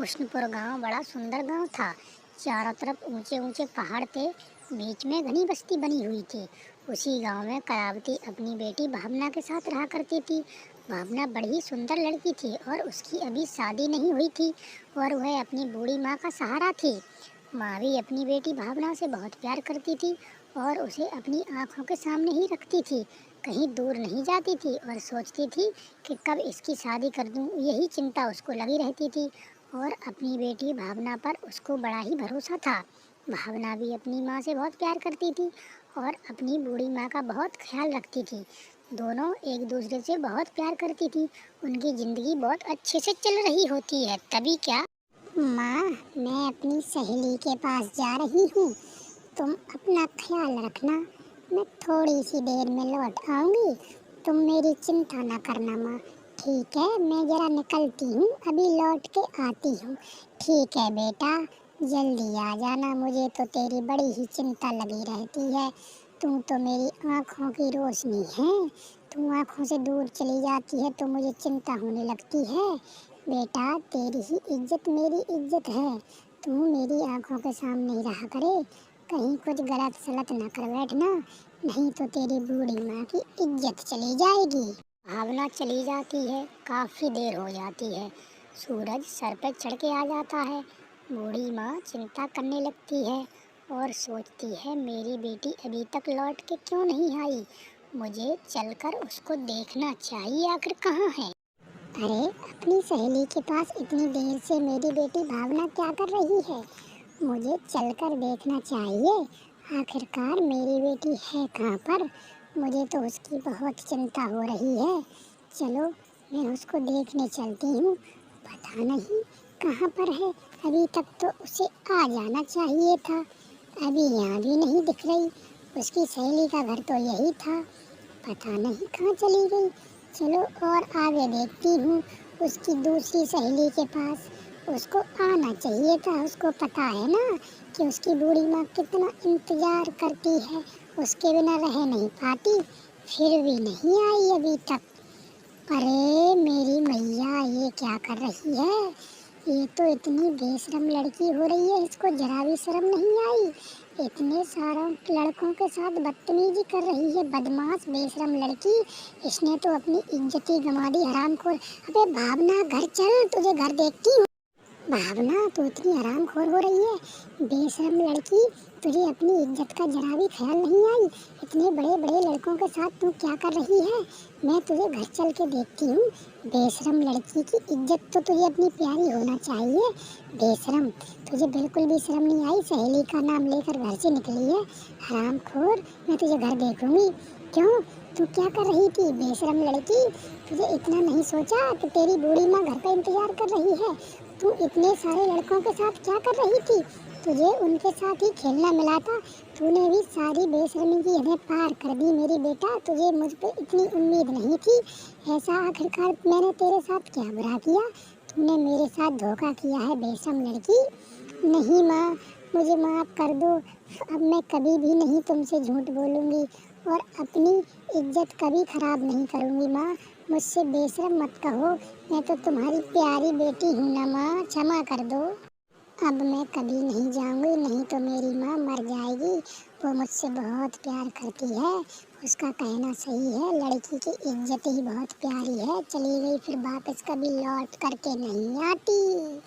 उष्णपुर गांव बड़ा सुंदर गांव था। चारों तरफ ऊंचे ऊंचे पहाड़ थे। बीच में घनी बस्ती बनी हुई थी। उसी गांव में कलावती अपनी बेटी भावना के साथ रहा करती थी। भावना बड़ी सुंदर लड़की थी और उसकी अभी शादी नहीं हुई थी और वह अपनी बूढ़ी माँ का सहारा थी। माँ भी अपनी बेटी भावना से बहुत प्यार करती थी और उसे अपनी आंखों के सामने ही रखती थी। कहीं दूर नहीं जाती थी और सोचती थी कि कब इसकी शादी कर दूं, यही चिंता उसको लगी रहती थी। और अपनी बेटी भावना पर उसको बड़ा ही भरोसा था। भावना भी अपनी माँ से बहुत प्यार करती थी और अपनी बूढ़ी माँ का बहुत ख्याल रखती थी। दोनों एक दूसरे से बहुत प्यार करती थी। उनकी जिंदगी बहुत अच्छे से चल रही होती है। तभी क्या, माँ, मैं अपनी सहेली के पास जा रही हूँ, तुम अपना ख्याल रखना। मैं थोड़ी सी देर में लौट आऊँगी, तुम मेरी चिंता ना करना माँ। ठीक है, मैं जरा निकलती हूँ, अभी लौट के आती हूँ। ठीक है बेटा, जल्दी आ जाना, मुझे तो तेरी बड़ी ही चिंता लगी रहती है। तू तो मेरी आँखों की रोशनी है। तू आँखों से दूर चली जाती है तो मुझे चिंता होने लगती है। बेटा, तेरी ही इज्जत मेरी इज्जत है। तू मेरी आँखों के सामने ही रहा करे, कहीं कुछ गलत सलत न कर बैठना, नहीं तो तेरी बूढ़ी माँ की इज्जत चली जाएगी। भावना चली जाती है। काफी देर हो जाती है। सूरज सर पर चढ़ के आ जाता है। बूढ़ी माँ चिंता करने लगती है और सोचती है, मेरी बेटी अभी तक लौट के क्यों नहीं आई। मुझे चलकर उसको देखना चाहिए, आखिर कहाँ है। अरे, अपनी सहेली के पास इतनी देर से मेरी बेटी भावना क्या कर रही है। मुझे चलकर देखना चाहिए, आखिरकार मेरी बेटी है कहाँ पर। मुझे तो उसकी बहुत चिंता हो रही है। चलो, मैं उसको देखने चलती हूँ। पता नहीं कहाँ पर है, अभी तक तो उसे आ जाना चाहिए था, अभी यहाँ भी नहीं दिख रही। उसकी सहेली का घर तो यही था, पता नहीं कहाँ चली गई। चलो और आगे देखती हूँ, उसकी दूसरी सहेली के पास। उसको आना चाहिए था, उसको पता है ना कि उसकी बूढ़ी माँ कितना इंतजार करती है, उसके बिना रह नहीं पाती, फिर भी नहीं आई अभी तक। अरे मेरी मैया, ये क्या कर रही है। ये तो इतनी बेशरम लड़की हो रही है, इसको जरा भी शर्म नहीं आई। इतने सारे लड़कों के साथ बदतमीजी कर रही है, बदमाश बेशरम लड़की। इसने तो अपनी इज्जत ही गंवा दी, हरामखोर। अबे भावना, घर चल, तुझे घर देखती हूँ। भावना, तू इतनी हरामखोर हो रही है, बेशर्म लड़की। तुझे अपनी इज्जत का जरा भी ख्याल नहीं आई। इतने बड़े बड़े लड़कों के साथ तू क्या कर रही है। मैं तुझे घर चल के देखती हूँ। बेशर्म लड़की की इज्जत तो तुझे अपनी प्यारी होना चाहिए। बेशर्म, तुझे बिल्कुल भी शर्म नहीं आई, सहेली का नाम लेकर घर से निकली है, हरामखोर। मैं तुझे घर देखूंगी। क्यों, तू क्या कर रही थी बेशर्म लड़की। तुझे इतना नहीं सोचा कि तेरी बूढ़ी माँ घर पे इंतजार कर रही है। तू इतने सारे लड़कों के साथ क्या कर रही थी। तुझे उनके साथ ही खेलना मिला था। तूने भी सारी बेशर्मी की हदें पार कर दी मेरी बेटा। तुझे मुझ पे इतनी उम्मीद नहीं थी। ऐसा आखिरकार मैंने तेरे साथ क्या बुरा किया। तूने मेरे साथ धोखा किया है बेशर्म लड़की। नहीं माँ, मुझे माफ़ कर दो। अब मैं कभी भी नहीं तुमसे झूठ बोलूँगी और अपनी इज्जत कभी खराब नहीं करूँगी माँ। मुझसे बेशर्म मत कहो, मैं तो तुम्हारी प्यारी बेटी हूँ ना माँ, क्षमा कर दो। अब मैं कभी नहीं जाऊँगी, नहीं तो मेरी माँ मर जाएगी। वो मुझसे बहुत प्यार करती है, उसका कहना सही है, लड़की की इज्जत ही बहुत प्यारी है। चली गई फिर वापस कभी लौट करके नहीं आती।